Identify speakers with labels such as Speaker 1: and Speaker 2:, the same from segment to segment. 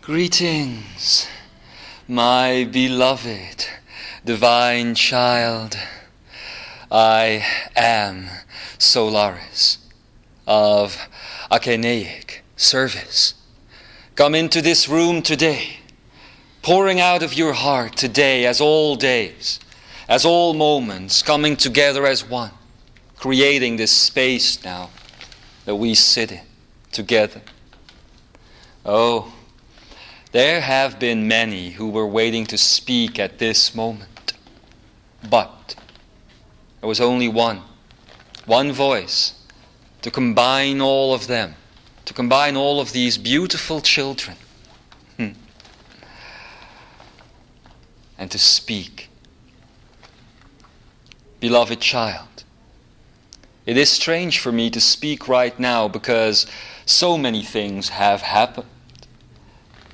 Speaker 1: Greetings, my beloved divine child. I am Solarys of Achaenaic service. Come into this room today, pouring out of your heart today as all days, as all moments, coming together as one, creating this space now that we sit in together. Oh, there have been many who were waiting to speak at this moment, but there was only one voice to combine all of them, to combine all of these beautiful children, and to speak. Beloved child, it is strange for me to speak right now because so many things have happened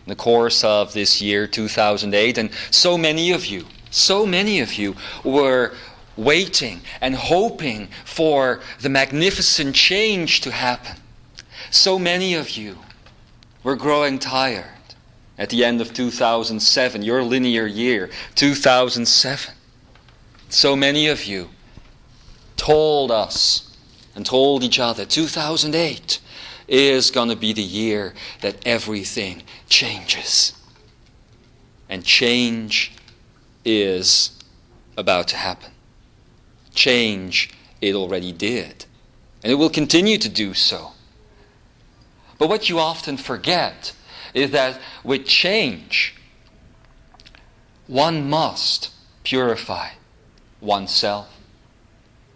Speaker 1: in the course of this year 2008, and so many of you were waiting and hoping for the magnificent change to happen. So many of you were growing tired at the end of 2007, your linear year, 2007. So many of you told us and told each other 2008 is going to be the year that everything changes. And change is about to happen. Change, it already did. And it will continue to do so. But what you often forget is that with change, one must purify oneself.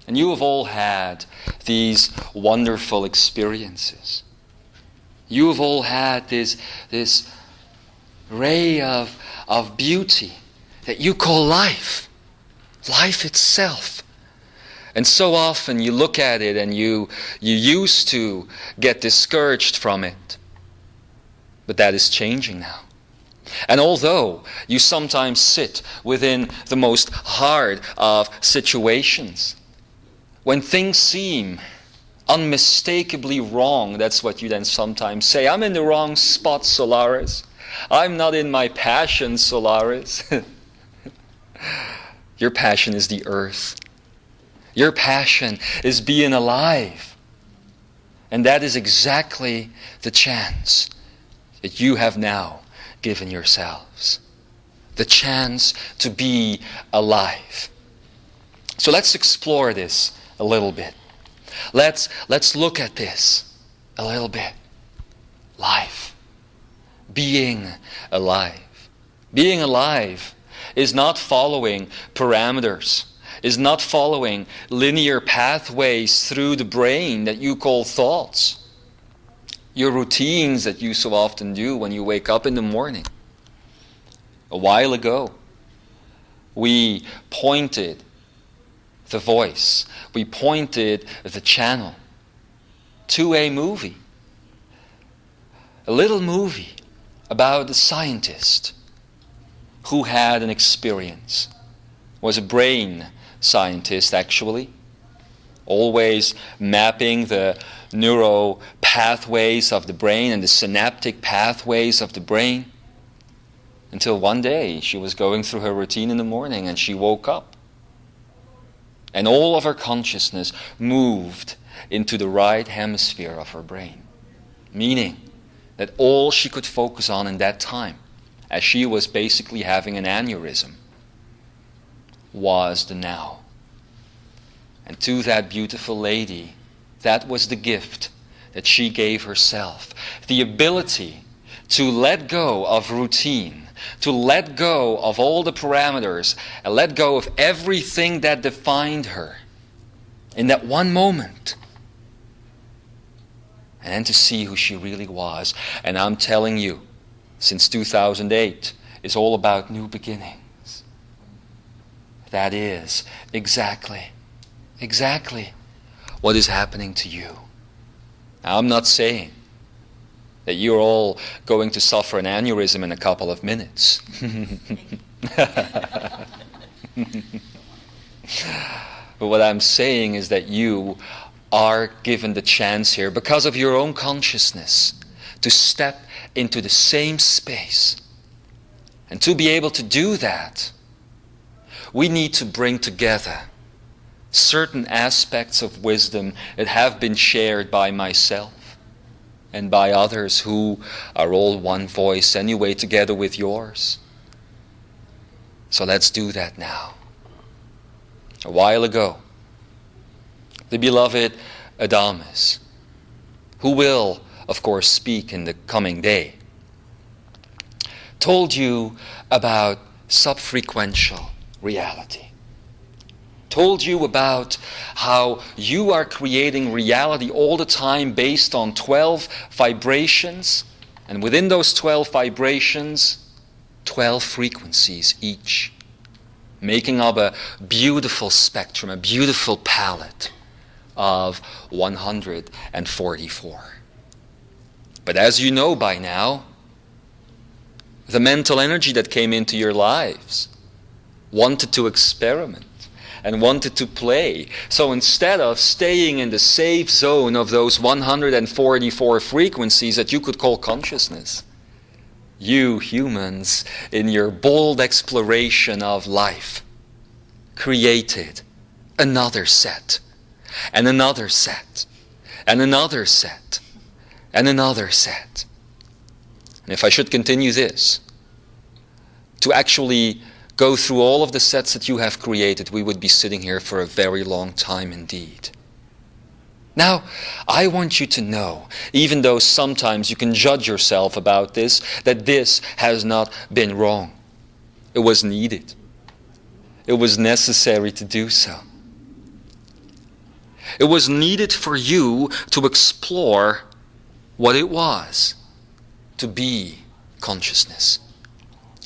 Speaker 1: And you have all had these wonderful experiences. You have all had this ray of beauty that you call life. Life itself. And so often you look at it and you used to get discouraged from it. But that is changing now. And although you sometimes sit within the most hard of situations, when things seem unmistakably wrong, that's what you then sometimes say. I'm in the wrong spot, Solarys. I'm not in my passion, Solarys. Your passion is the earth. Your passion is being alive. And that is exactly the chance that you have now given yourselves. The chance to be alive. So let's explore this a little bit. Let's look at this a little bit. Life. Being alive. Being alive is not following parameters, is not following linear pathways through the brain that you call thoughts. Your routines that you so often do when you wake up in the morning. A while ago, we pointed the voice, we pointed the channel to a movie. A little movie about a scientist who had an experience. Was a brain scientist actually, always mapping the neuro pathways of the brain and the synaptic pathways of the brain, until one day she was going through her routine in the morning and she woke up. And all of her consciousness moved into the right hemisphere of her brain. Meaning that all she could focus on in that time, as she was basically having an aneurysm, was the now. And to that beautiful lady, that was the gift that she gave herself. The ability to let go of routine, to let go of all the parameters, and let go of everything that defined her in that one moment. And then to see who she really was. And I'm telling you, since 2008, it's all about new beginnings. That is exactly what is happening to you. Now, I'm not saying that you're all going to suffer an aneurysm in a couple of minutes. But what I'm saying is that you are given the chance here, because of your own consciousness, to step into the same space. And to be able to do that, we need to bring together certain aspects of wisdom that have been shared by myself and by others who are all one voice anyway, together with yours. So let's do that now. A while ago, the beloved Adamus, who will, of course, speak in the coming day, told you about sub-frequential reality. Told you about how you are creating reality all the time based on 12 vibrations, and within those 12 vibrations, 12 frequencies each, making up a beautiful spectrum, a beautiful palette of 144. But as you know by now, the mental energy that came into your lives wanted to experiment and wanted to play. So instead of staying in the safe zone of those 144 frequencies that you could call consciousness, you humans, in your bold exploration of life, created another set, and another set, and another set, and another set. And if I should continue this, to actually go through all of the sets that you have created, we would be sitting here for a very long time indeed. Now, I want you to know, even though sometimes you can judge yourself about this, that this has not been wrong. It was needed. It was necessary to do so. It was needed for you to explore what it was to be consciousness.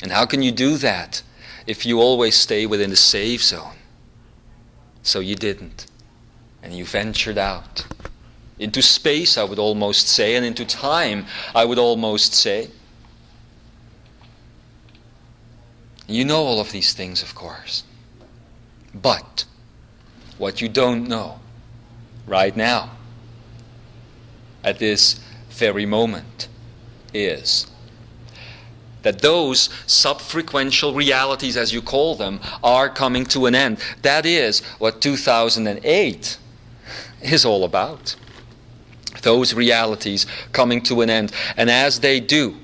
Speaker 1: And how can you do that if you always stay within the safe zone? So you didn't. And you ventured out. Into space, I would almost say, and into time, I would almost say. You know all of these things, of course. But what you don't know right now, at this very moment, is that those sub-frequential realities, as you call them, are coming to an end. That is what 2008 is all about. Those realities coming to an end. And as they do,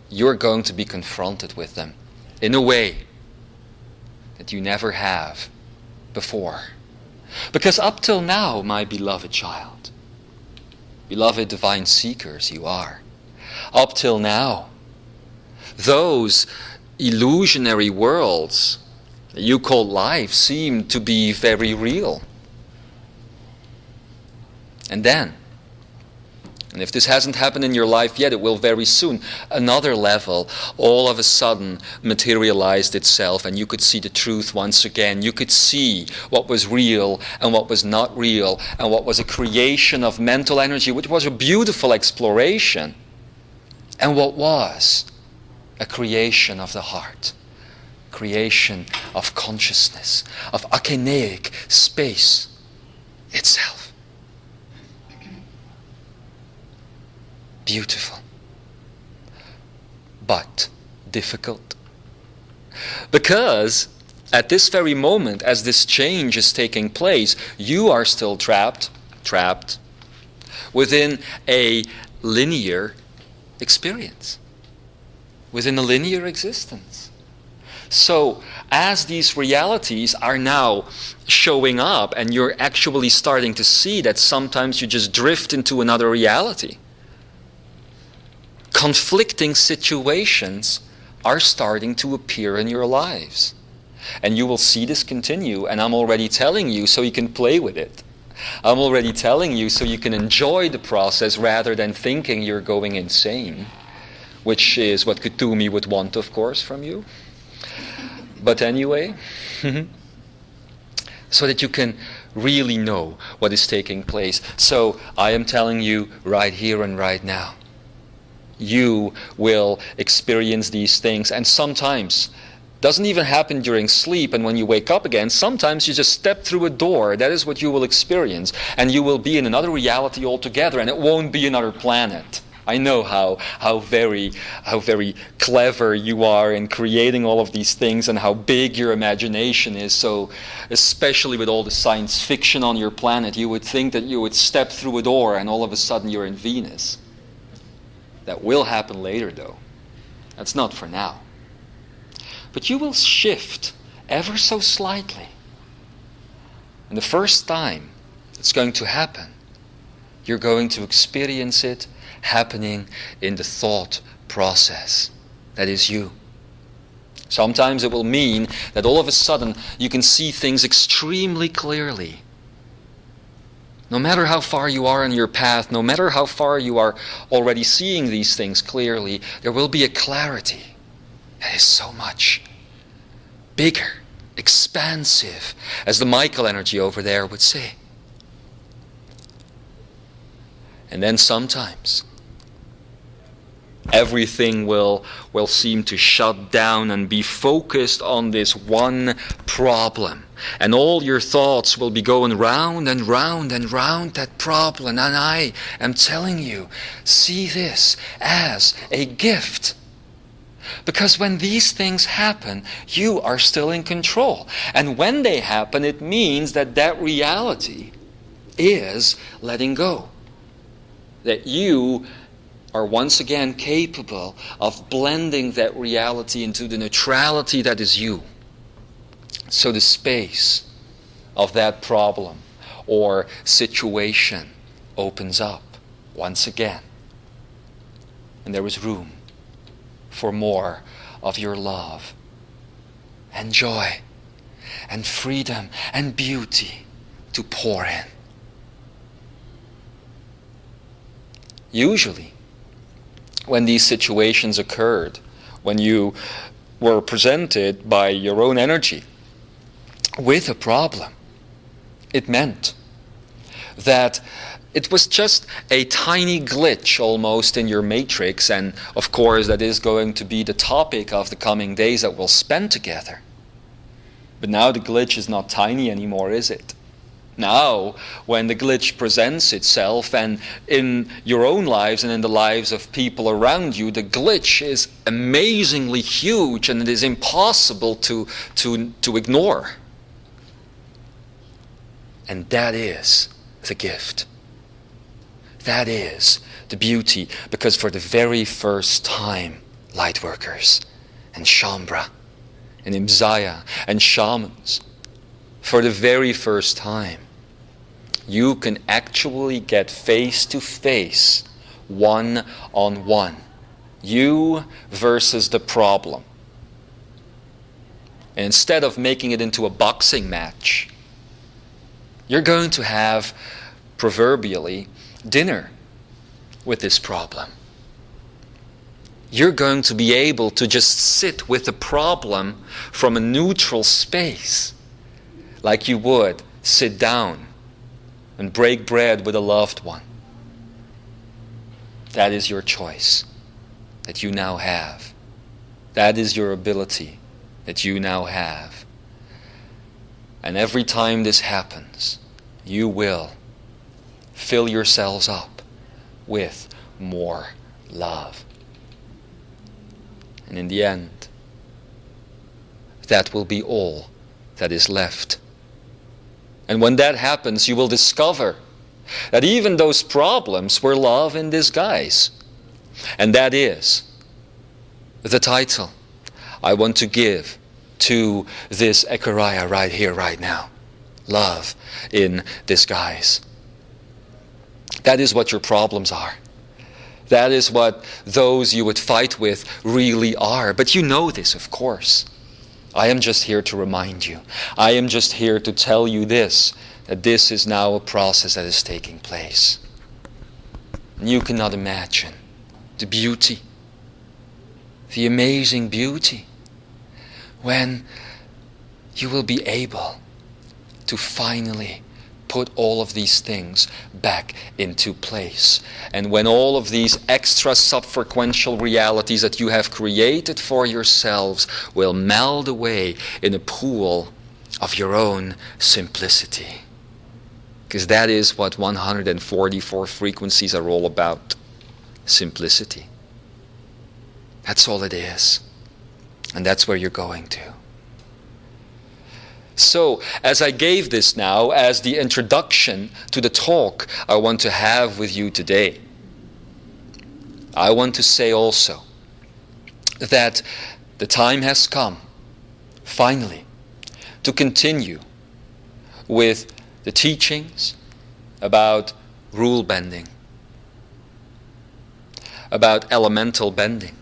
Speaker 1: you're going to be confronted with them in a way that you never have before. Because up till now, my beloved child, beloved divine seekers you are, up till now, those illusionary worlds that you call life seem to be very real. And then, and if this hasn't happened in your life yet, it will very soon, another level all of a sudden materialized itself, and you could see the truth once again. You could see what was real and what was not real, and what was a creation of mental energy, which was a beautiful exploration, and what was a creation of the heart, creation of consciousness, of akeneic space itself. Beautiful, but difficult. Because at this very moment, as this change is taking place, you are still trapped within a linear experience, within a linear existence. So, as these realities are now showing up, and you're actually starting to see that sometimes you just drift into another reality, conflicting situations are starting to appear in your lives. And you will see this continue, and I'm already telling you so you can play with it. I'm already telling you so you can enjoy the process rather than thinking you're going insane, which is what Kutumi would want, of course, from you. But anyway, so that you can really know what is taking place. So I am telling you right here and right now, you will experience these things. And sometimes, doesn't even happen during sleep, and when you wake up again, sometimes you just step through a door. That is what you will experience. And you will be in another reality altogether, and it won't be another planet. I know how very clever you are in creating all of these things and how big your imagination is. So especially with all the science fiction on your planet, you would think that you would step through a door and all of a sudden you're in Venus. That will happen later though. That's not for now. But you will shift ever so slightly. And the first time it's going to happen, you're going to experience it happening in the thought process. That is you. Sometimes it will mean that all of a sudden you can see things extremely clearly. No matter how far you are on your path, no matter how far you are already seeing these things clearly, there will be a clarity that is so much bigger, expansive, as the Michael energy over there would say. And then sometimes everything will seem to shut down and be focused on this one problem. And all your thoughts will be going round and round and round that problem. And I am telling you, see this as a gift. Because when these things happen, you are still in control. And when they happen, it means that that reality is letting go. That you are once again capable of blending that reality into the neutrality that is you. So the space of that problem or situation opens up once again. And there is room for more of your love and joy and freedom and beauty to pour in. Usually, when these situations occurred, when you were presented by your own energy with a problem, it meant that it was just a tiny glitch almost in your matrix, and of course that is going to be the topic of the coming days that we'll spend together. But now the glitch is not tiny anymore, is it? Now, when the glitch presents itself, and in your own lives and in the lives of people around you, the glitch is amazingly huge and it is impossible to ignore. And that is the gift. That is the beauty, because for the very first time, lightworkers and Shambra and Imzaia and shamans, for the very first time, you can actually get face to face, one on one. You versus the problem. And instead of making it into a boxing match, you're going to have, proverbially, dinner with this problem. You're going to be able to just sit with the problem from a neutral space, like you would sit down and break bread with a loved one. That is your choice that you now have. That is your ability that you now have. And every time this happens, you will fill yourselves up with more love. And in the end, that will be all that is left. And when that happens, you will discover that even those problems were love in disguise. And that is the title I want to give to this Ekaria right here, right now. Love in disguise. That is what your problems are. That is what those you would fight with really are. But you know this, of course. I am just here to remind you. I am just here to tell you this, that this is now a process that is taking place. And you cannot imagine the beauty, the amazing beauty, when you will be able to finally put all of these things back into place. And when all of these extra sub-frequential realities that you have created for yourselves will meld away in a pool of your own simplicity. Because that is what 144 frequencies are all about. simplicity. That's all it is. And that's where you're going to. So, as I gave this now as the introduction to the talk I want to have with you today, I want to say also that the time has come, finally, to continue with the teachings about rule bending, about elemental bending,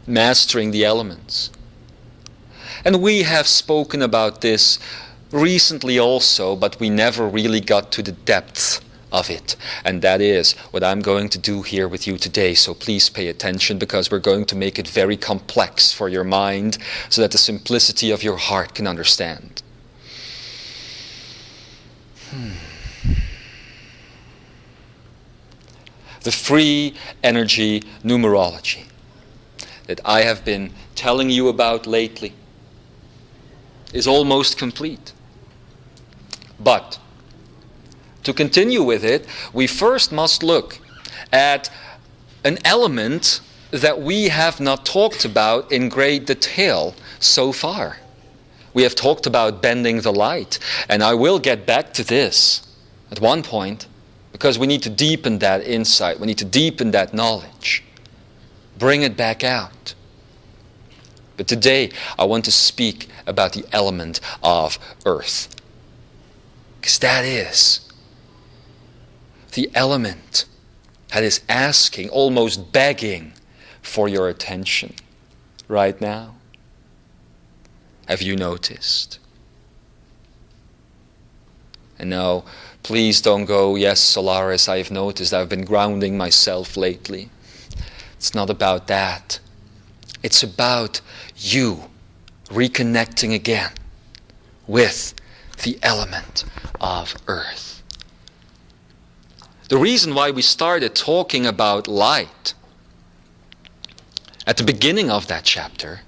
Speaker 1: mastering the elements. And we have spoken about this recently also, but we never really got to the depth of it. And that is what I'm going to do here with you today. So please pay attention, because we're going to make it very complex for your mind so that the simplicity of your heart can understand. The free energy numerology that I have been telling you about lately is almost complete. But to continue with it, we first must look at an element that we have not talked about in great detail so far. We have talked about bending the light, and I will get back to this at one point, because we need to deepen that insight, we need to deepen that knowledge, bring it back out. But today I want to speak about the element of earth, because that is the element that is asking, almost begging for your attention right now. Have you noticed? And now, please don't go, yes, Solarys, I've noticed I've been grounding myself lately. It's not about that. It's about you reconnecting again with the element of earth. The reason why we started talking about light at the beginning of that chapter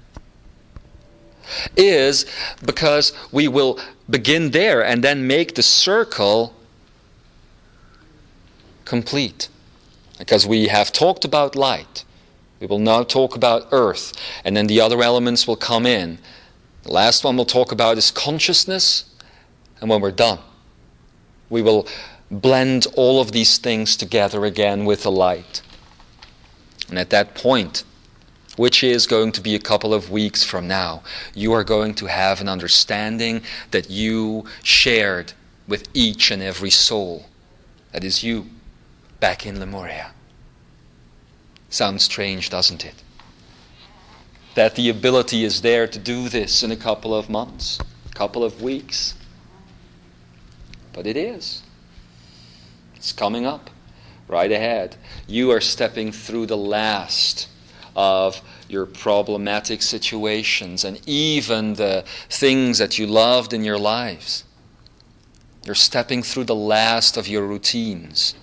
Speaker 1: is because we will begin there and then make the circle complete. Because we have talked about light, we will now talk about earth, and then the other elements will come in. The last one we'll talk about is consciousness, and when we're done, we will blend all of these things together again with the light. And at that point, which is going to be a couple of weeks from now, you are going to have an understanding that you shared with each and every soul. That is you, back in Lemuria. Sounds strange, doesn't it? That the ability is there to do this in a couple of months, a couple of weeks. But it is. It's coming up, right ahead. You are stepping through the last of your problematic situations and even the things that you loved in your lives. You're stepping through the last of your routines.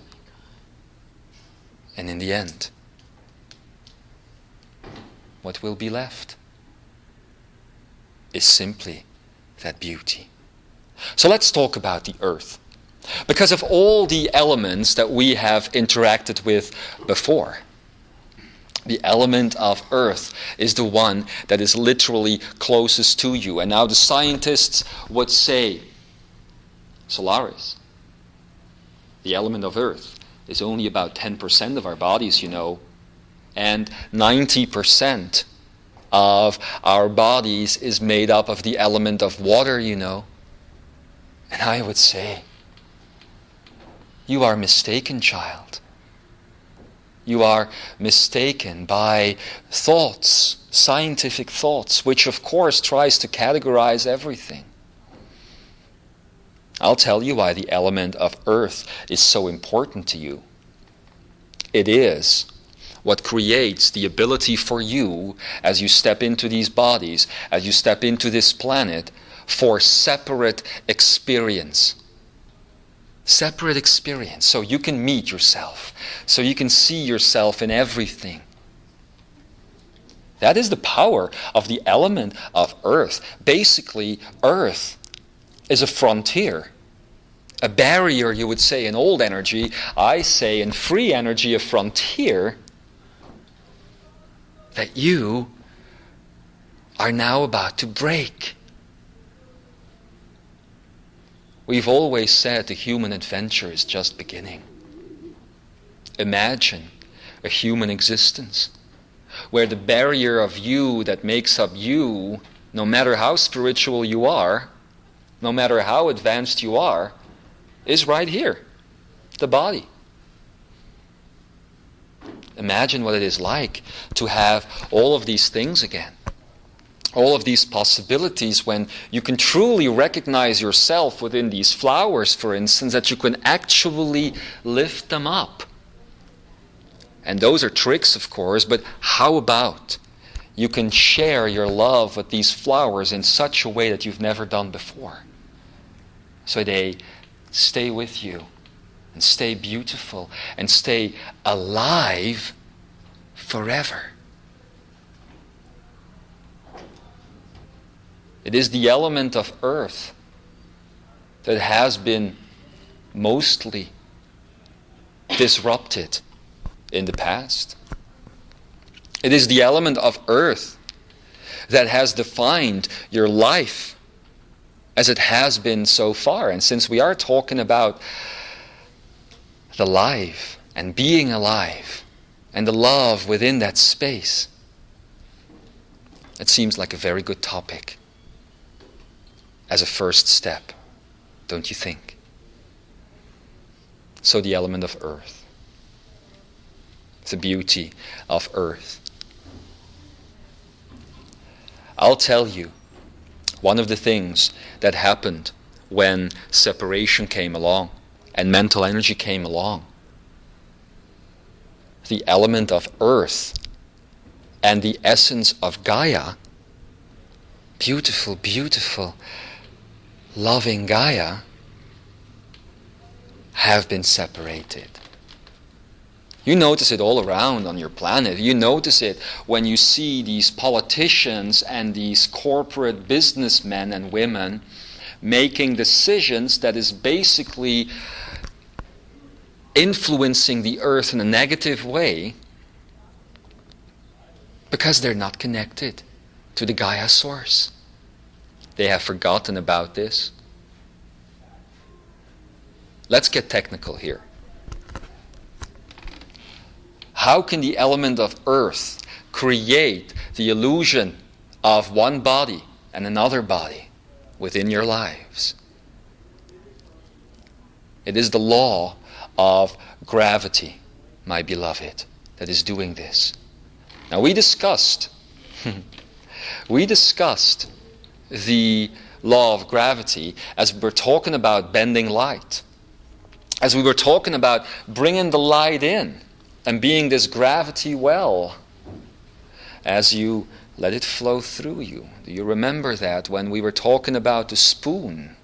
Speaker 1: And in the end, what will be left is simply that beauty. So let's talk about the earth. Because of all the elements that we have interacted with before, the element of earth is the one that is literally closest to you. And now the scientists would say, Solarys, the element of earth is only about 10% of our bodies, you know, and 90% of our bodies is made up of the element of water, you know. And I would say, you are mistaken, child. You are mistaken by thoughts, scientific thoughts, which of course tries to categorize everything. I'll tell you why the element of earth is so important to you. It is what creates the ability for you, as you step into these bodies, as you step into this planet, for separate experience. Separate experience, so you can meet yourself, so you can see yourself in everything. That is the power of the element of earth. Basically, earth is a frontier. A barrier, you would say, in old energy. I say in free energy, a frontier that you are now about to break. We've always said the human adventure is just beginning. Imagine a human existence where the barrier of you that makes up you, no matter how spiritual you are, no matter how advanced you are, is right here, the body. Imagine what it is like to have all of these things again. All of these possibilities when you can truly recognize yourself within these flowers, for instance, that you can actually lift them up. And those are tricks, of course, but how about you can share your love with these flowers in such a way that you've never done before? So they stay with you and stay beautiful and stay alive forever. It is the element of earth that has been mostly disrupted in the past. It is the element of earth that has defined your life as it has been so far. And since we are talking about the life and being alive and the love within that space, it seems like a very good topic as a first step, don't you think? So the element of earth, the beauty of earth. I'll tell you, one of the things that happened when separation came along and mental energy came along, the element of earth and the essence of Gaia, beautiful, beautiful, loving Gaia, have been separated. You notice it all around on your planet. You notice it when you see these politicians and these corporate businessmen and women making decisions that is basically influencing the earth in a negative way because they're not connected to the Gaia source. They have forgotten about this. Let's get technical here. How can the element of earth create the illusion of one body and another body within your lives? It is the law of gravity, my beloved, that is doing this. Now we discussed the law of gravity as we were talking about bending light, as we were talking about bringing the light in and being this gravity well as you let it flow through you. Do you remember that when we were talking about the spoon?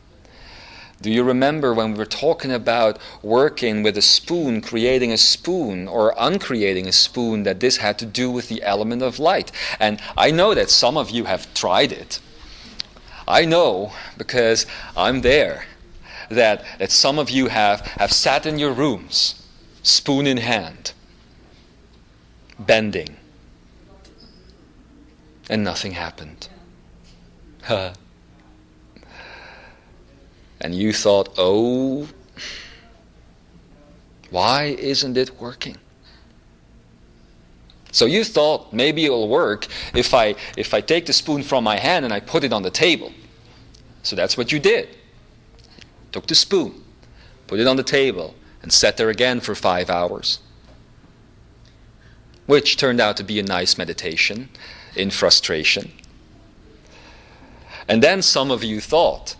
Speaker 1: Do you remember when we were talking about working with a spoon, creating a spoon or uncreating a spoon, that this had to do with the element of light? And I know that some of you have tried it. I know, because I'm there, that some of you have sat in your rooms, spoon in hand, bending, and nothing happened. And you thought, oh, why isn't it working? So you thought maybe it'll work if I take the spoon from my hand and I put it on the table. So that's what you did. Took the spoon, put it on the table, and sat there again for 5 hours. Which turned out to be a nice meditation in frustration. And then some of you thought,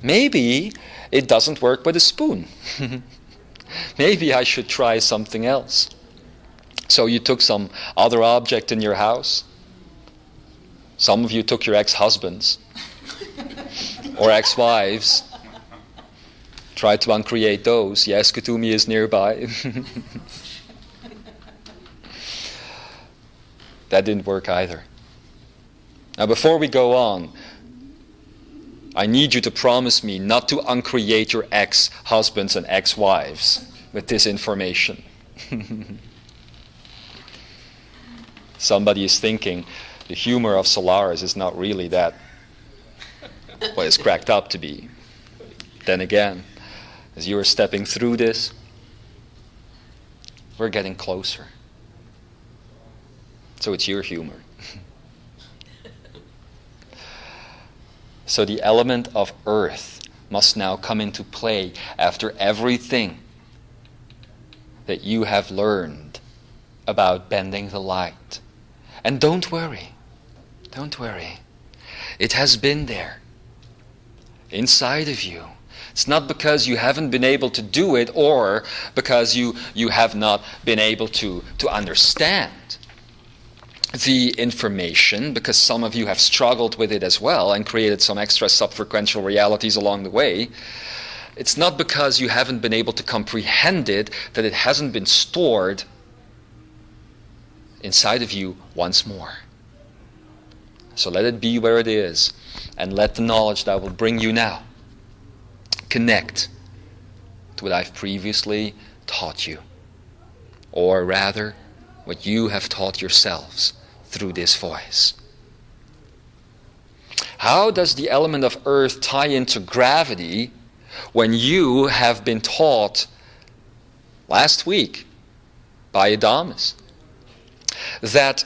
Speaker 1: maybe it doesn't work with a spoon. Maybe I should try something else. So you took some other object in your house. Some of you took your ex-husbands or ex-wives. Tried to uncreate those. Yes, Kutumi is nearby. That didn't work either. Now before we go on, I need you to promise me not to uncreate your ex-husbands and ex-wives with this information. Somebody is thinking the humor of Solarys is not really that what it's cracked up to be. Then again, as you are stepping through this, we're getting closer. So it's your humor. So the element of earth must now come into play after everything that you have learned about bending the light. And don't worry. It has been there, inside of you. It's not because you haven't been able to do it or because you have not been able to understand the information, because some of you have struggled with it as well and created some extra sub-frequential realities along the way. It's not because you haven't been able to comprehend it that it hasn't been stored inside of you once more. So let it be where it is, and let the knowledge that I will bring you now connect to what I've previously taught you, or rather what you have taught yourselves through this voice. How does the element of earth tie into gravity when you have been taught last week by Adamus that,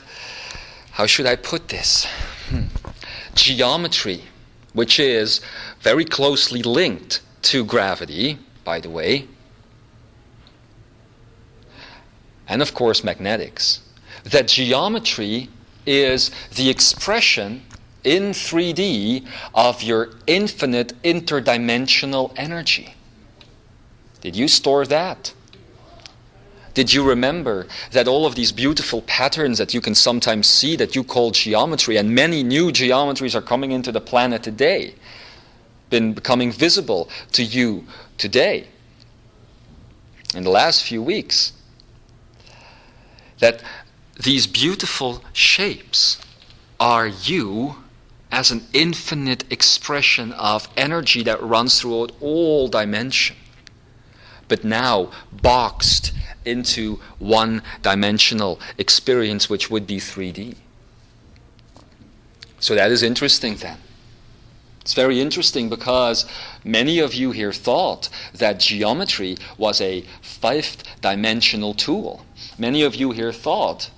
Speaker 1: how should I put this? Geometry, which is very closely linked to gravity, by the way, and of course magnetics, that geometry is the expression in 3D of your infinite interdimensional energy. Did you store that? Did you remember that all of these beautiful patterns that you can sometimes see that you call geometry, and many new geometries are coming into the planet today, been becoming visible to you today, in the last few weeks, that these beautiful shapes are you as an infinite expression of energy that runs throughout all dimension, but now boxed into one-dimensional experience, which would be 3D. So that is interesting then. It's very interesting because many of you here thought that geometry was a fifth-dimensional tool. Many of you here thought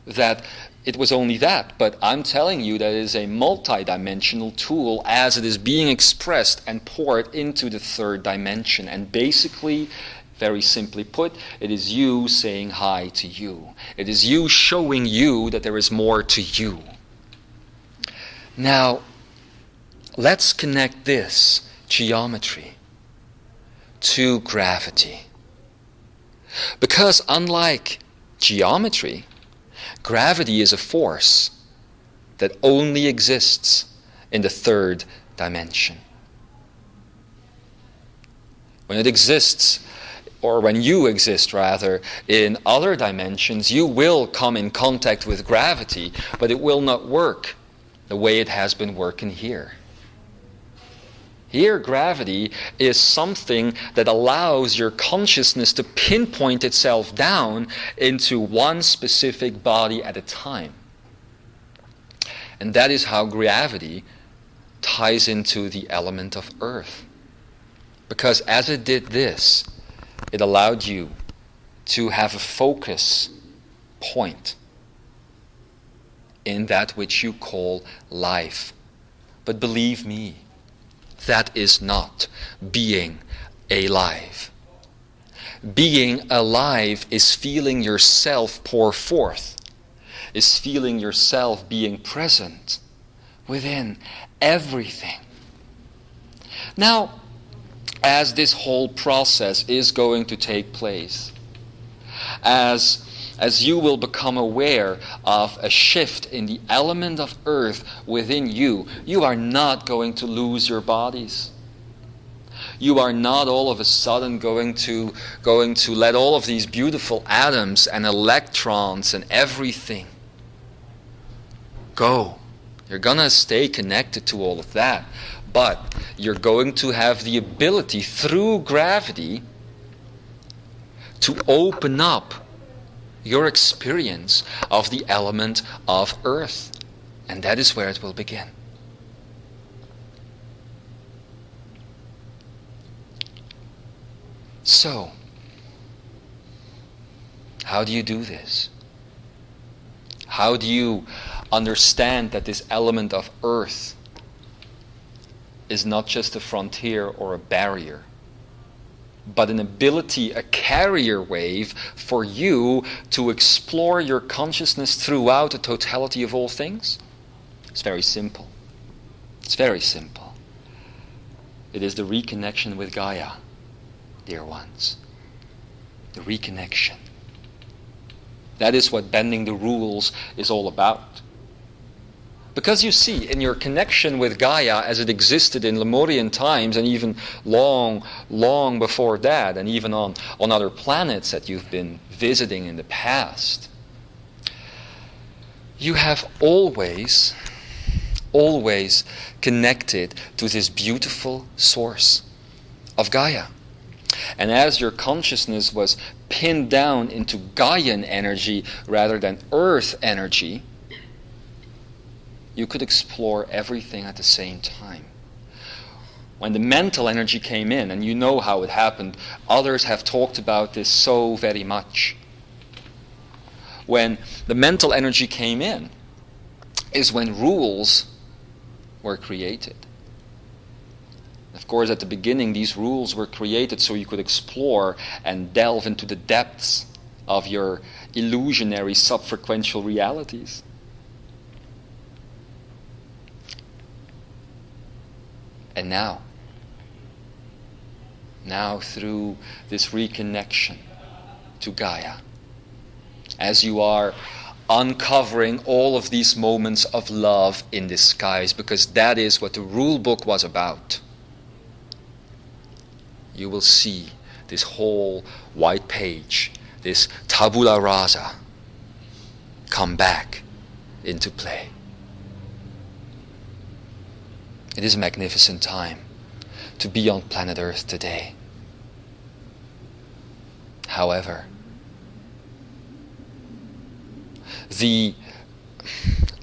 Speaker 1: that it was only that, but I'm telling you that it is a multi-dimensional tool as it is being expressed and poured into the third dimension. And basically, very simply put, it is you saying hi to you. It is you showing you that there is more to you. Now, let's connect this geometry to gravity. Because unlike geometry, gravity is a force that only exists in the third dimension. When it exists, or when you exist rather, in other dimensions, you will come in contact with gravity, but it will not work the way it has been working here. Here, gravity is something that allows your consciousness to pinpoint itself down into one specific body at a time. And that is how gravity ties into the element of earth. Because as it did this, it allowed you to have a focus point in that which you call life. But believe me, that is not being alive. Being alive is feeling yourself pour forth, is feeling yourself being present within everything. Now, as this whole process is going to take place, as you will become aware of a shift in the element of earth within you, you are not going to lose your bodies. You are not all of a sudden going to let all of these beautiful atoms and electrons and everything go. You're going to stay connected to all of that. But you're going to have the ability through gravity to open up your experience of the element of earth. And that is where it will begin. So, how do you do this? How do you understand that this element of earth is not just a frontier or a barrier, but an ability, a carrier wave for you to explore your consciousness throughout the totality of all things? It's very simple. It's very simple. It is the reconnection with Gaia, dear ones. The reconnection. That is what bending the rules is all about. Because you see, in your connection with Gaia as it existed in Lemurian times, and even long, long before that, and even on other planets that you've been visiting in the past, you have always connected to this beautiful source of Gaia. And as your consciousness was pinned down into Gaian energy rather than earth energy, you could explore everything at the same time. When the mental energy came in, and you know how it happened, others have talked about this so very much. When the mental energy came in is when rules were created. Of course, at the beginning, these rules were created so you could explore and delve into the depths of your illusionary sub-frequential realities. And now through this reconnection to Gaia, as you are uncovering all of these moments of love in disguise, because that is what the rule book was about, you will see this whole white page, this tabula rasa, come back into play. It is a magnificent time to be on planet Earth today. However, the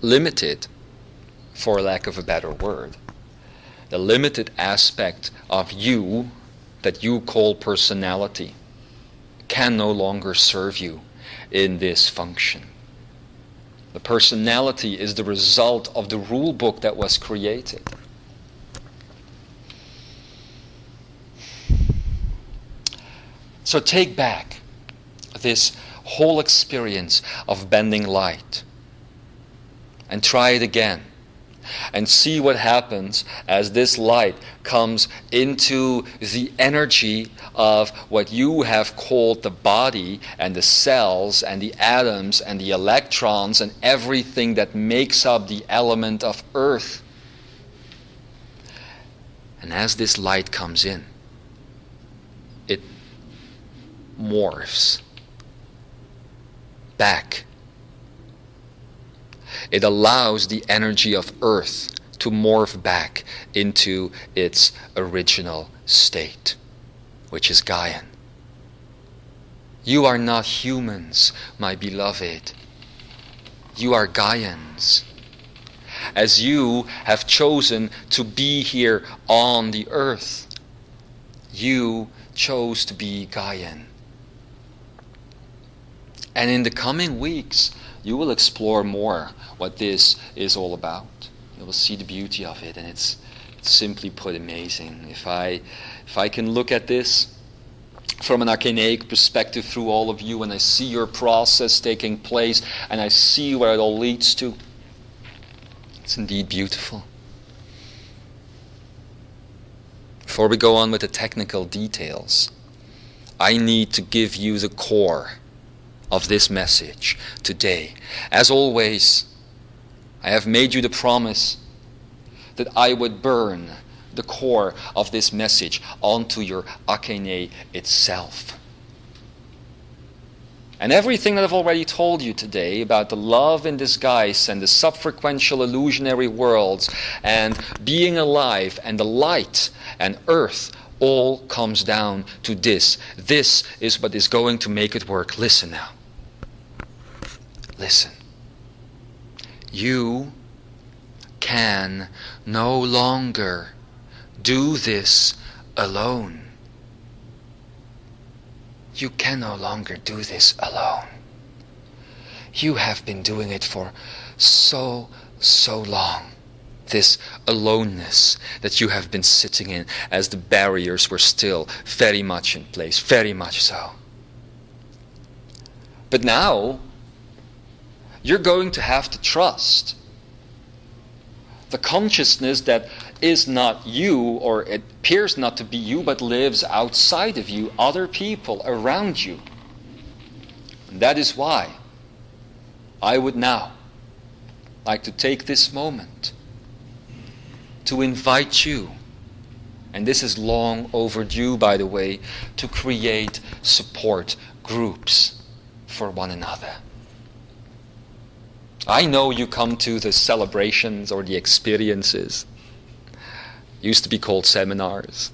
Speaker 1: limited, for lack of a better word, the limited aspect of you that you call personality can no longer serve you in this function. The personality is the result of the rule book that was created. So take back this whole experience of bending light and try it again and see what happens as this light comes into the energy of what you have called the body and the cells and the atoms and the electrons and everything that makes up the element of earth. And as this light comes in, it morphs back. It allows the energy of earth to morph back into its original state, which is Gaian. You are not humans, my beloved. You are Gaians. As you have chosen to be here on the earth, you chose to be Gaian. And in the coming weeks, you will explore more what this is all about. You will see the beauty of it, and it's simply put amazing. If I can look at this from an arcanaic perspective through all of you, and I see your process taking place, and I see where it all leads to, it's indeed beautiful. Before we go on with the technical details, I need to give you the core of this message today. As always, I have made you the promise that I would burn the core of this message onto your arcane itself. And everything that I've already told you today about the love in disguise and the sub-frequential illusionary worlds and being alive and the light and earth all comes down to this. This is what is going to make it work. Listen now. Listen. You can no longer do this alone. You can no longer do this alone. You have been doing it for so long. This aloneness that you have been sitting in as the barriers were still very much in place, very much so. But now, you're going to have to trust the consciousness that is not you, or it appears not to be you, but lives outside of you, other people around you. And that is why I would now like to take this moment to invite you, and this is long overdue, by the way, to create support groups for one another. I know you come to the celebrations or the experiences. Used to be called seminars.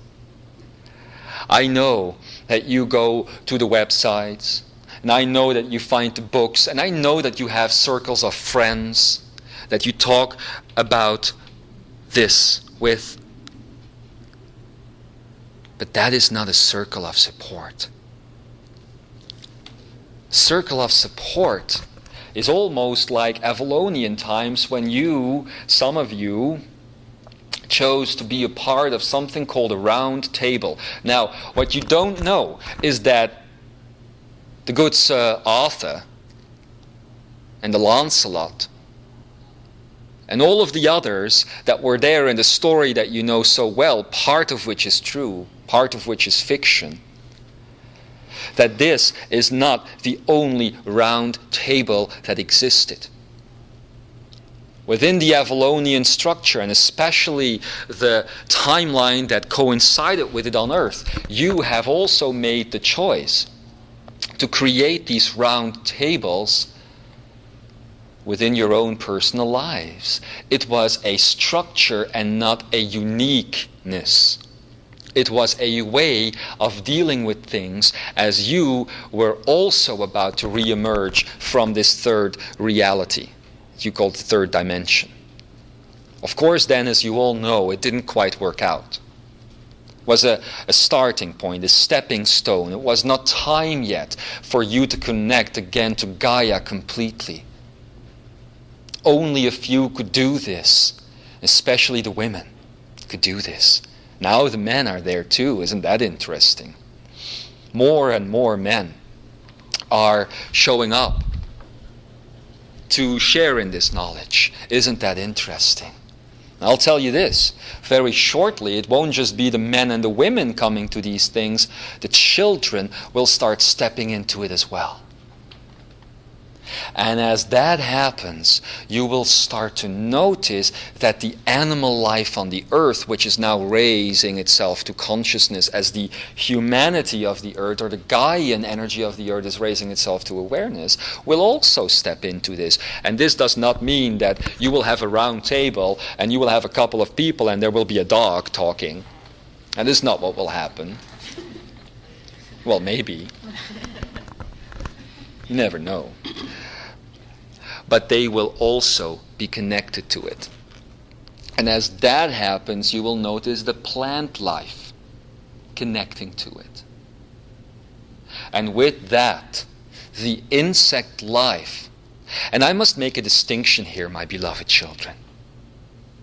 Speaker 1: I know that you go to the websites, and I know that you find the books, and I know that you have circles of friends that you talk about this with. But that is not a circle of support. Circle of support is almost like Avalonian times when you, some of you, chose to be a part of something called a round table. Now, what you don't know is that the good Sir Arthur and the Lancelot and all of the others that were there in the story that you know so well, part of which is true, part of which is fiction, that this is not the only round table that existed. Within the Avalonian structure, and especially the timeline that coincided with it on Earth, you have also made the choice to create these round tables within your own personal lives. It was a structure and not a uniqueness. It was a way of dealing with things as you were also about to re-emerge from this third reality. You call the third dimension. Of course, then, as you all know, it didn't quite work out. It was a starting point, a stepping stone. It was not time yet for you to connect again to Gaia completely. Only a few could do this, especially the women could do this. Now the men are there too. Isn't that interesting? More and more men are showing up to share in this knowledge. Isn't that interesting? I'll tell you this, very shortly, it won't just be the men and the women coming to these things, the children will start stepping into it as well. And as that happens, you will start to notice that the animal life on the earth, which is now raising itself to consciousness as the humanity of the earth, or the Gaian energy of the earth is raising itself to awareness, will also step into this. And this does not mean that you will have a round table and you will have a couple of people and there will be a dog talking. And this is not what will happen. Well, maybe. You never know. But they will also be connected to it. And as that happens, you will notice the plant life connecting to it. And with that, the insect life. And I must make a distinction here, my beloved children.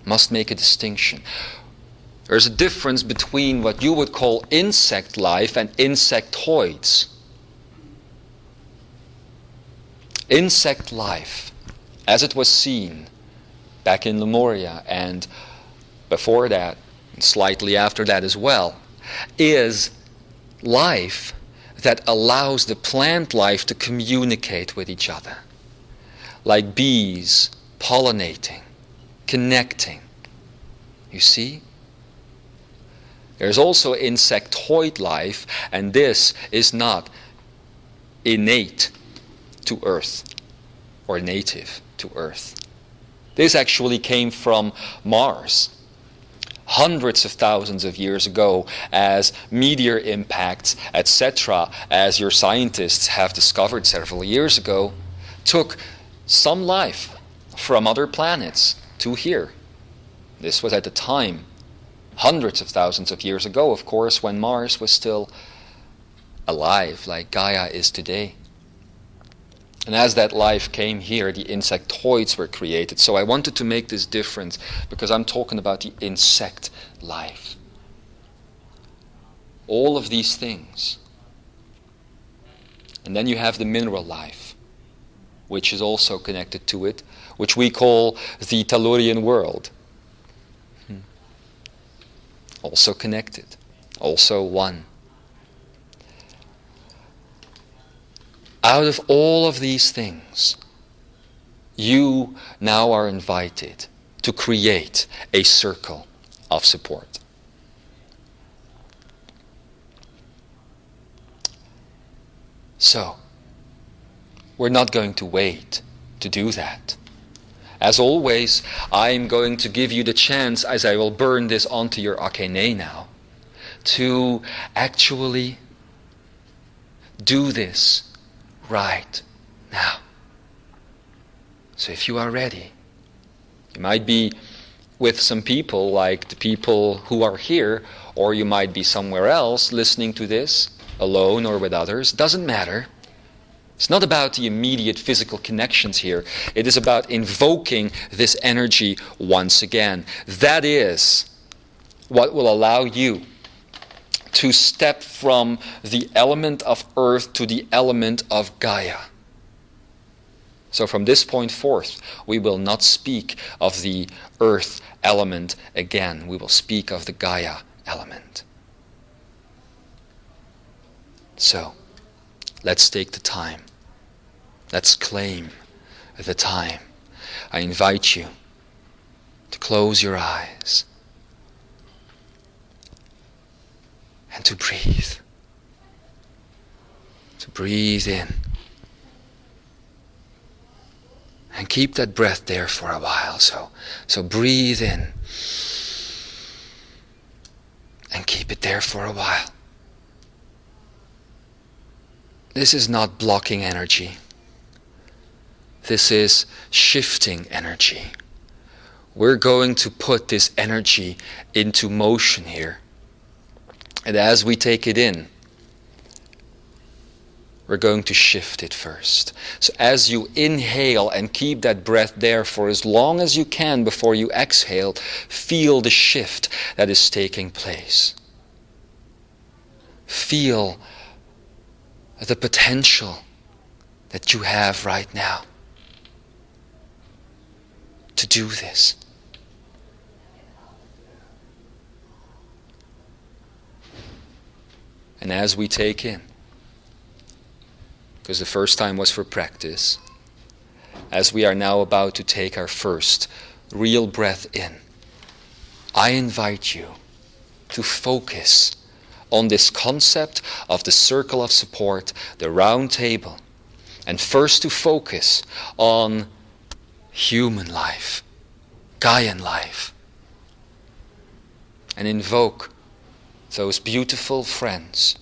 Speaker 1: Must make a distinction. There's a difference between what you would call insect life and insectoids. Insect life, as it was seen back in Lemuria and before that, and slightly after that as well, is life that allows the plant life to communicate with each other. Like bees pollinating, connecting. You see? There's also insectoid life, and this is not innate to Earth, or native to Earth. This actually came from Mars hundreds of thousands of years ago, as meteor impacts, etc., as your scientists have discovered several years ago, took some life from other planets to here. This was at the time, hundreds of thousands of years ago, of course, when Mars was still alive, like Gaia is today. And as that life came here, the insectoids were created. So I wanted to make this difference because I'm talking about the insect life. All of these things. And then you have the mineral life, which is also connected to it, which we call the Tellurian world. Also connected, also one. Out of all of these things, you now are invited to create a circle of support. So, we're not going to wait to do that. As always, I'm going to give you the chance, as I will burn this onto your Akene now, to actually do this right now. So if you are ready, you might be with some people like the people who are here, or you might be somewhere else listening to this, alone or with others. Doesn't matter. It's not about the immediate physical connections here. It is about invoking this energy once again. That is what will allow you to step from the element of earth to the element of Gaia. So from this point forth, we will not speak of the earth element again. We will speak of the Gaia element. So, let's take the time. Let's claim the time. I invite you to close your eyes and to breathe. To breathe in. And keep that breath there for a while. So breathe in. And keep it there for a while. This is not blocking energy. This is shifting energy. We're going to put this energy into motion here. And as we take it in, we're going to shift it first. So as you inhale and keep that breath there for as long as you can before you exhale, feel the shift that is taking place. Feel the potential that you have right now to do this. And as we take in, because the first time was for practice, as we are now about to take our first real breath in, I invite you to focus on this concept of the circle of support, the round table, and first to focus on human life, Gaian life, and invoke those beautiful friends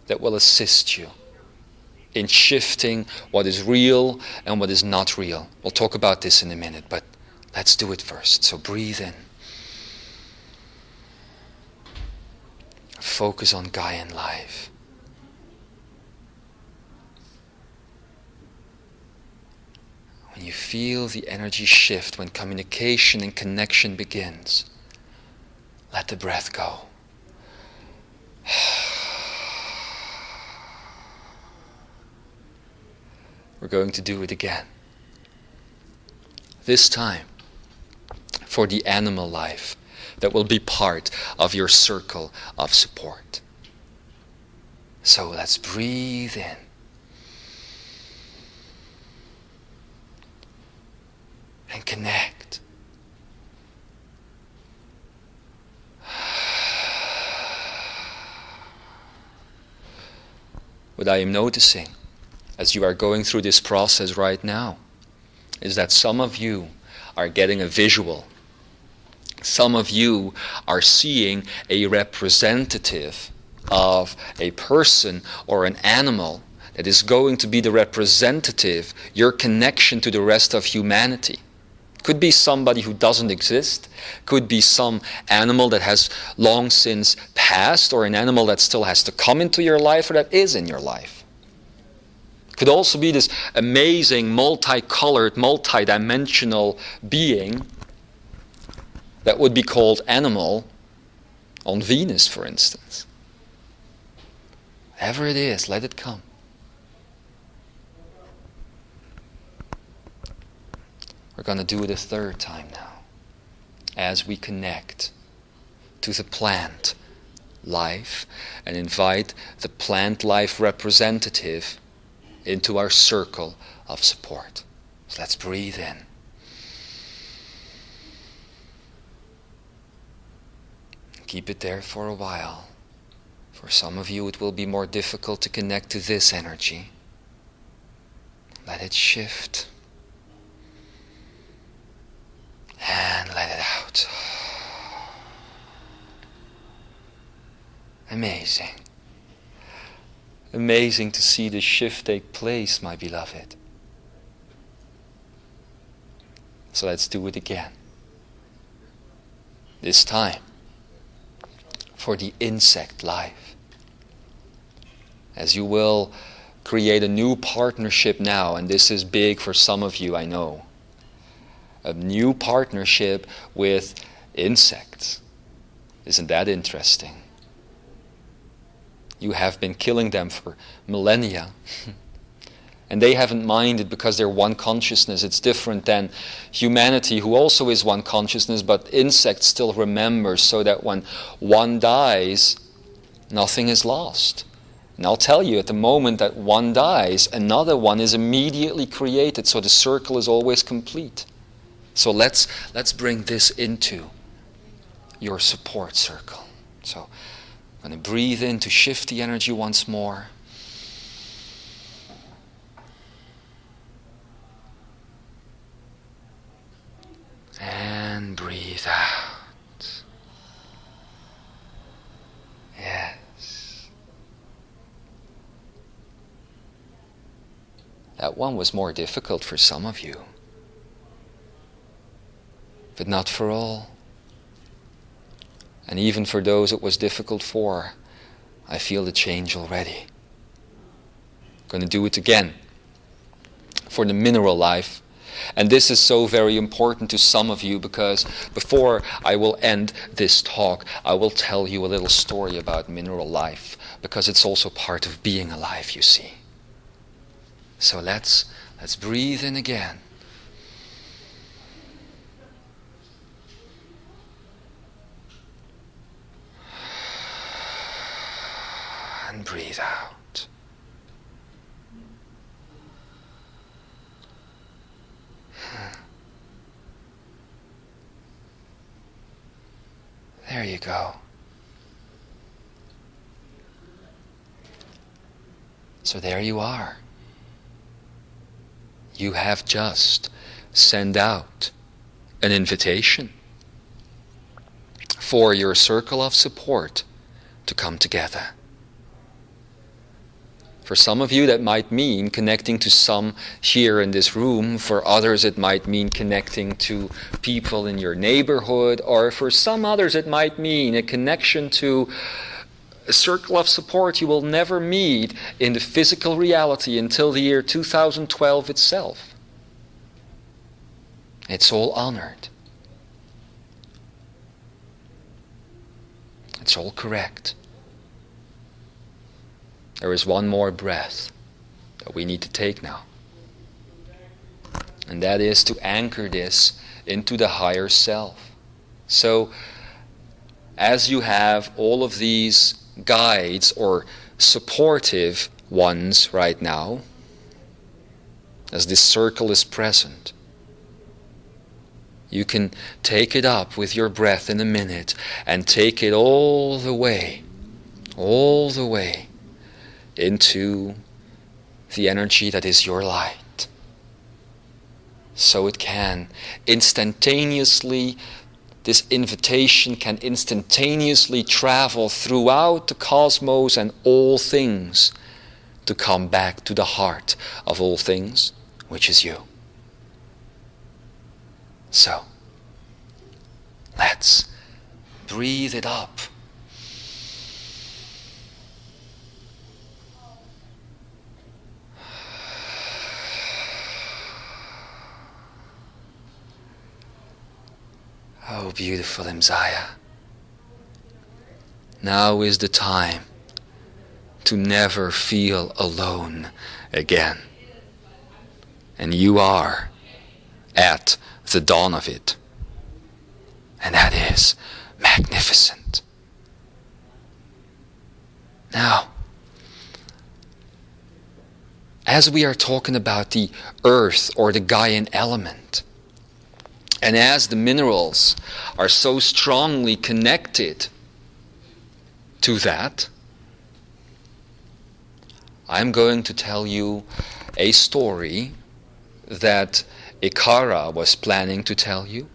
Speaker 1: that will assist you in shifting what is real and what is not real. We'll talk about this in a minute, but let's do it first. So breathe in. Focus on Gaian life. When you feel the energy shift, when communication and connection begins, let the breath go. We're going to do it again. This time for the animal life that will be part of your circle of support. So let's breathe in. And connect. What I am noticing as you are going through this process right now is that some of you are getting a visual. Some of you are seeing a representative of a person or an animal that is going to be the representative, your connection to the rest of humanity. Could be somebody who doesn't exist, could be some animal that has long since passed, or an animal that still has to come into your life or that is in your life. Could also be this amazing, multicolored, multidimensional being that would be called animal on Venus, for instance. Whatever it is, let it come. We're going to do it a third time now, as we connect to the plant life and invite the plant life representative into our circle of support. So let's breathe in. Keep it there for a while. For some of you, it will be more difficult to connect to this energy. Let it shift. And let it out. Amazing. Amazing to see the shift take place, my beloved. So let's do it again. This time, for the insect life. As you will create a new partnership now, and this is big for some of you, I know. A new partnership with insects. Isn't that interesting? You have been killing them for millennia. And they haven't minded because they're one consciousness. It's different than humanity, who also is one consciousness, but insects still remember, so that when one dies, nothing is lost. And I'll tell you, at the moment that one dies, another one is immediately created, so the circle is always complete. So let's bring this into your support circle. So I'm going to breathe in to shift the energy once more. And breathe out. Yes. That one was more difficult for some of you, but not for all. And even for those it was difficult for, I feel the change already. I'm going to do it again for the mineral life. And this is so very important to some of you, because before I will end this talk, I will tell you a little story about mineral life, because it's also part of being alive, you see. So let's breathe in again. And breathe out. There you go. So there you are. You have just sent out an invitation for your circle of support to come together. For some of you, that might mean connecting to some here in this room. For others, it might mean connecting to people in your neighborhood. Or for some others, it might mean a connection to a circle of support you will never meet in the physical reality until the year 2012 itself. It's all honored. It's all correct. There is one more breath that we need to take now. And that is to anchor this into the higher self. So, as you have all of these guides or supportive ones right now, as this circle is present, you can take it up with your breath in a minute and take it all the way into the energy that is your light. So it can instantaneously, this invitation can instantaneously travel throughout the cosmos and all things to come back to the heart of all things, which is you. So, let's breathe it up. Oh, beautiful Imzaia. Now is the time to never feel alone again. And you are at the dawn of it. And that is magnificent. Now, as we are talking about the earth or the Gaian element, and as the minerals are so strongly connected to that, I'm going to tell you a story that Ikara was planning to tell you.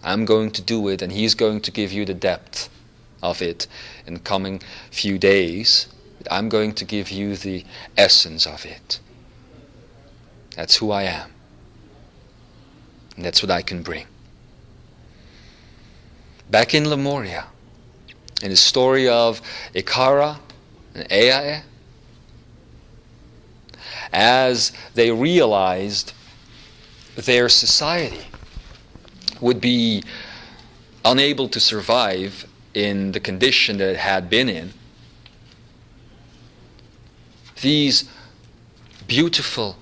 Speaker 1: I'm going to do it, and he's going to give you the depth of it in the coming few days. I'm going to give you the essence of it. That's who I am. And that's what I can bring. Back in Lemuria, in the story of Ikara and Gaia, as they realized their society would be unable to survive in the condition that it had been in, these beautiful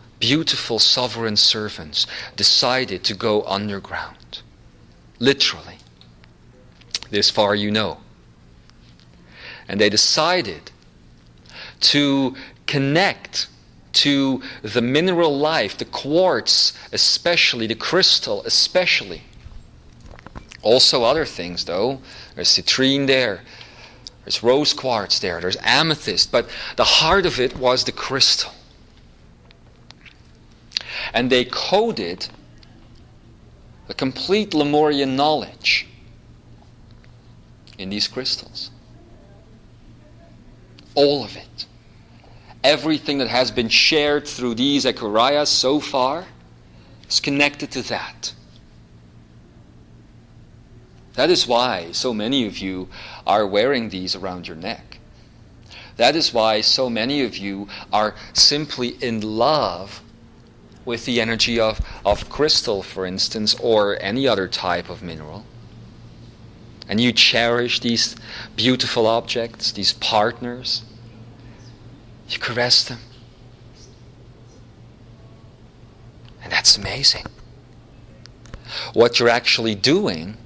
Speaker 1: sovereign servants decided to go underground. Literally. This far you know. And they decided to connect to the mineral life, the quartz especially, the crystal especially. Also other things though. There's citrine there. There's rose quartz there. There's amethyst. But the heart of it was the crystal. And they coded the complete Lemurian knowledge in these crystals. All of it. Everything that has been shared through these Ekurayas so far is connected to that. That is why so many of you are wearing these around your neck. That is why so many of you are simply in love with the energy of crystal, for instance, or any other type of mineral. And you cherish these beautiful objects, these partners. You caress them. And that's amazing. What you're actually doing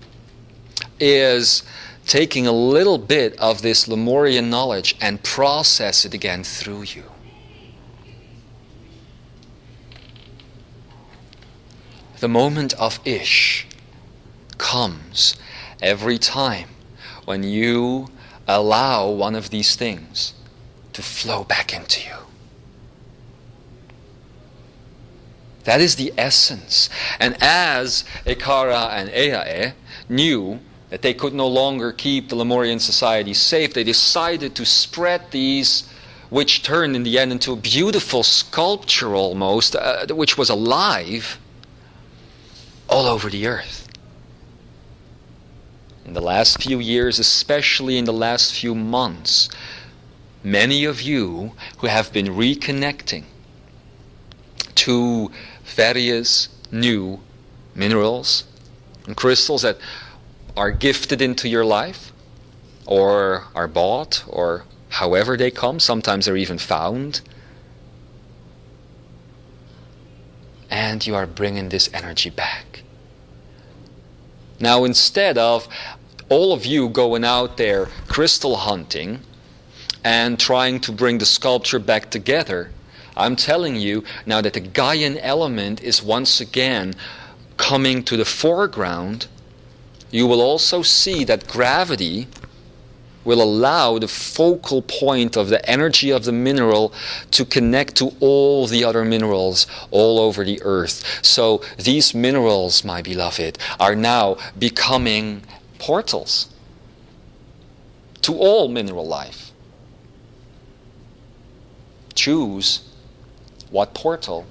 Speaker 1: is taking a little bit of this Lemurian knowledge and process it again through you. The moment of Ish comes every time when you allow one of these things to flow back into you. That is the essence. And as Ikara and Gaia knew that they could no longer keep the Lemurian society safe, they decided to spread these, which turned in the end into a beautiful sculpture almost, which was alive, all over the earth. In the last few years, especially in the last few months, many of you who have been reconnecting to various new minerals and crystals that are gifted into your life or are bought or however they come, sometimes they're even found, and you are bringing this energy back. Now, instead of all of you going out there crystal hunting and trying to bring the sculpture back together, I'm telling you now that the Gaian element is once again coming to the foreground, you will also see that gravity will allow the focal point of the energy of the mineral to connect to all the other minerals all over the earth. So these minerals, my beloved, are now becoming portals to all mineral life. Choose what portal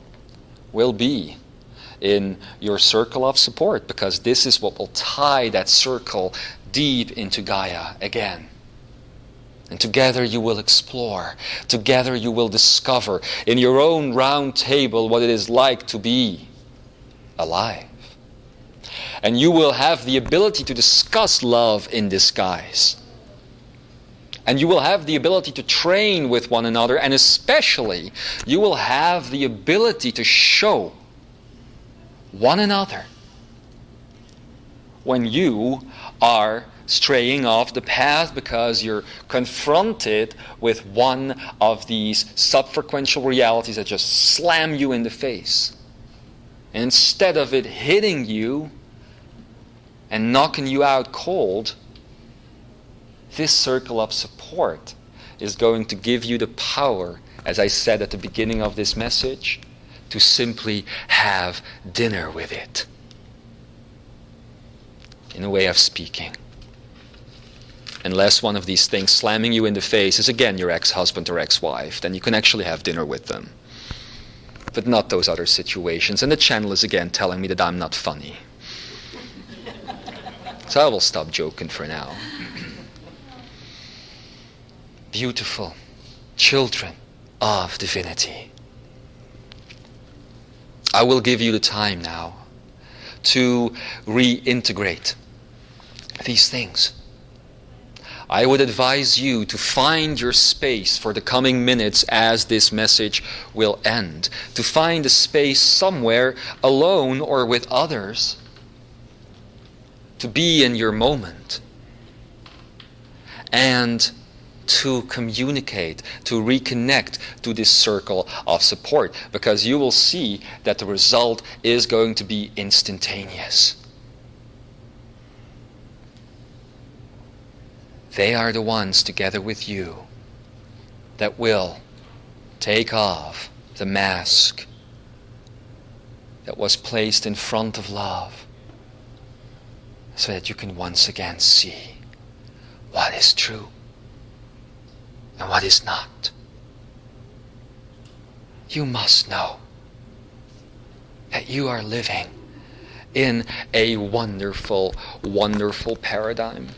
Speaker 1: will be in your circle of support, because this is what will tie that circle deep into Gaia again. And together you will explore. Together you will discover in your own round table what it is like to be alive. And you will have the ability to discuss love in disguise. And you will have the ability to train with one another, and especially you will have the ability to show one another when you are straying off the path because you're confronted with one of these sub-frequential realities that just slam you in the face. And instead of it hitting you and knocking you out cold, this circle of support is going to give you the power, as I said at the beginning of this message, to simply have dinner with it. In a way of speaking. Unless one of these things slamming you in the face is again your ex-husband or ex-wife, then you can actually have dinner with them. But not those other situations. And the channel is again telling me that I'm not funny. So I will stop joking for now. Beautiful children of divinity. I will give you the time now to reintegrate these things. I would advise you to find your space for the coming minutes as this message will end. To find a space somewhere alone or with others. To be in your moment. And to communicate, to reconnect to this circle of support. Because you will see that the result is going to be instantaneous. They are the ones, together with you, that will take off the mask that was placed in front of love, so that you can once again see what is true and what is not. You must know that you are living in a wonderful, wonderful paradigm.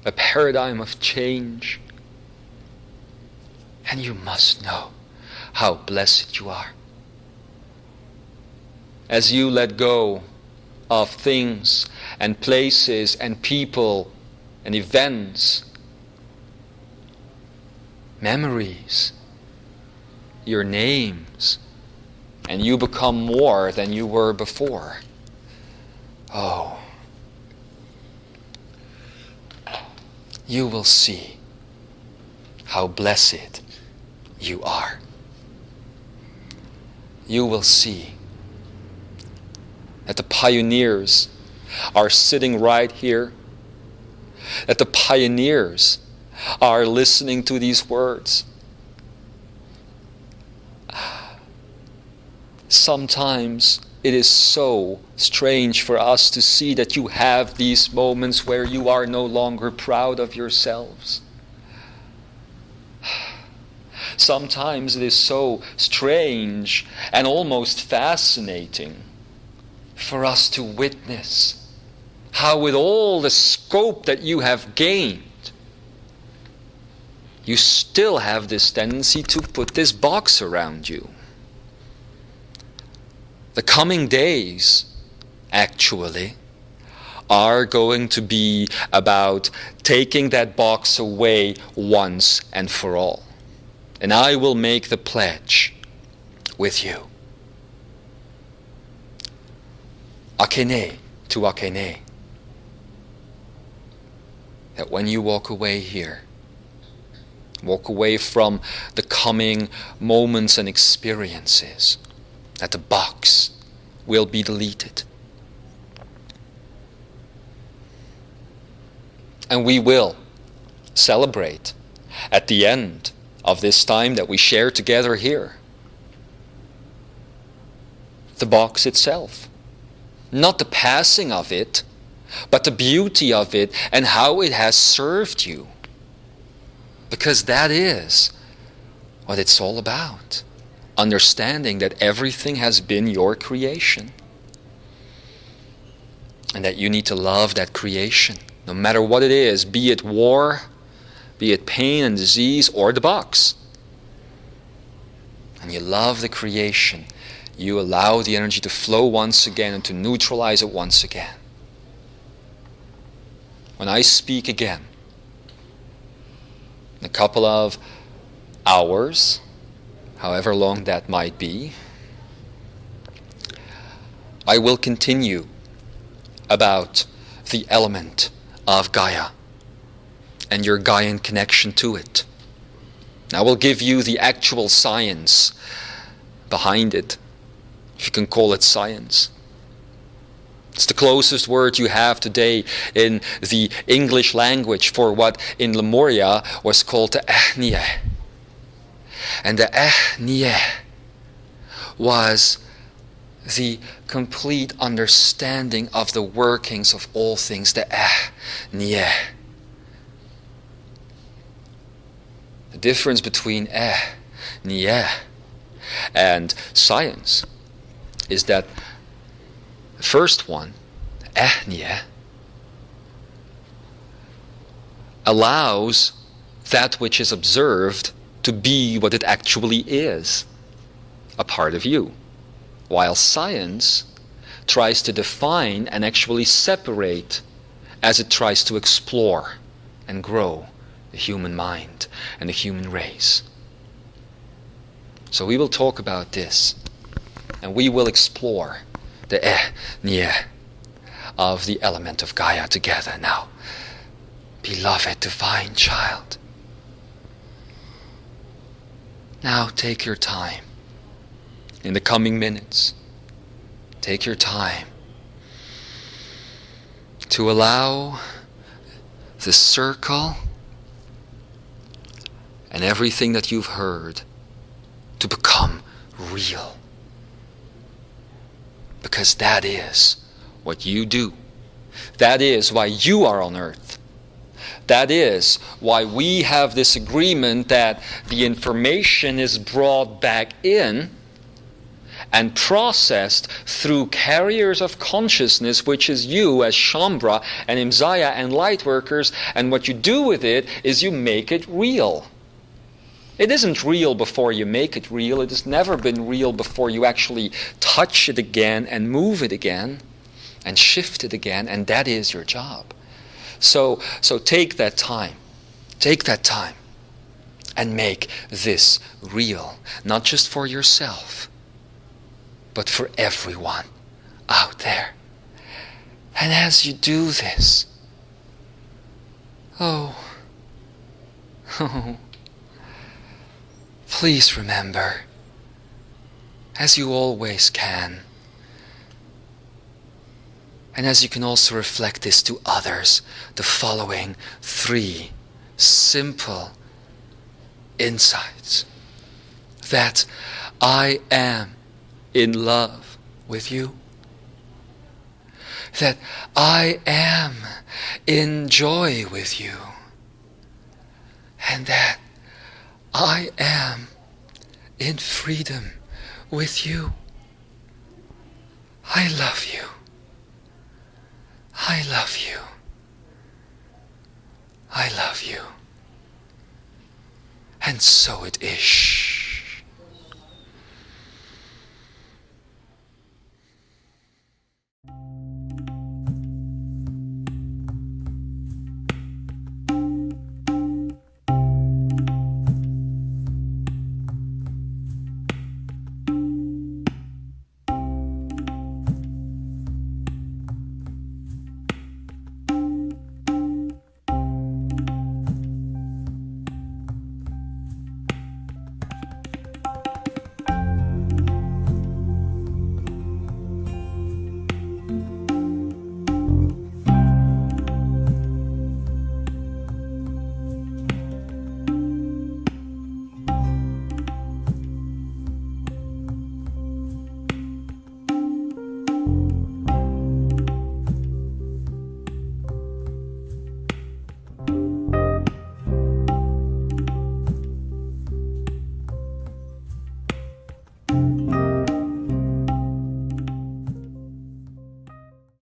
Speaker 1: A paradigm of change. And you must know how blessed you are. As you let go of things and places and people and events, memories, your names, and you become more than you were before. Oh, you will see how blessed you are. You will see that the pioneers are sitting right here, that the pioneers are listening to these words. Sometimes it is so strange for us to see that you have these moments where you are no longer proud of yourselves. Sometimes it is so strange and almost fascinating for us to witness how, with all the scope that you have gained, you still have this tendency to put this box around you. The coming days, actually, are going to be about taking that box away once and for all. And I will make the pledge with you. Akene to Akene. That when you walk away here, walk away from the coming moments and experiences, that the box will be deleted. And we will celebrate at the end of this time that we share together here the box itself. Not the passing of it, but the beauty of it and how it has served you. Because that is what it's all about. Understanding that everything has been your creation. And that you need to love that creation. No matter what it is, be it war, be it pain and disease, or the box. And you love the creation. You allow the energy to flow once again and to neutralize it once again. When I speak again, in a couple of hours, however long that might be, I will continue about the element of Gaia and your Gaian connection to it. I will give you the actual science behind it, if you can call it science. It's the closest word you have today in the English language for what in Lemuria was called the Ahnia. And the Ahnia was the complete understanding of the workings of all things, the Ahnia. The difference between Ahnia and science is that the first one, Ahnia, allows that which is observed to be what it actually is, a part of you. While science tries to define and actually separate as it tries to explore and grow the human mind and the human race. So we will talk about this, and we will explore the Ahnia of the element of Gaia together now. Beloved divine child, now take your time. In the coming minutes, take your time to allow the circle and everything that you've heard to become real. Because that is what you do. That is why you are on earth. That is why we have this agreement that the information is brought back in and processed through carriers of consciousness, which is you as Shambra and Imzaia and light workers, and what you do with it is you make it real. It isn't real before you make it real. It has never been real before you actually touch it again and move it again and shift it again, and that is your job. So take that time. Take that time and make this real, not just for yourself, but for everyone out there. And as you do this, please remember, as you always can, and as you can also reflect this to others, the following 3 simple insights. That I am in love with you. That I am in joy with you. And that I am in freedom with you. I love you. I love you. I love you. And so it is.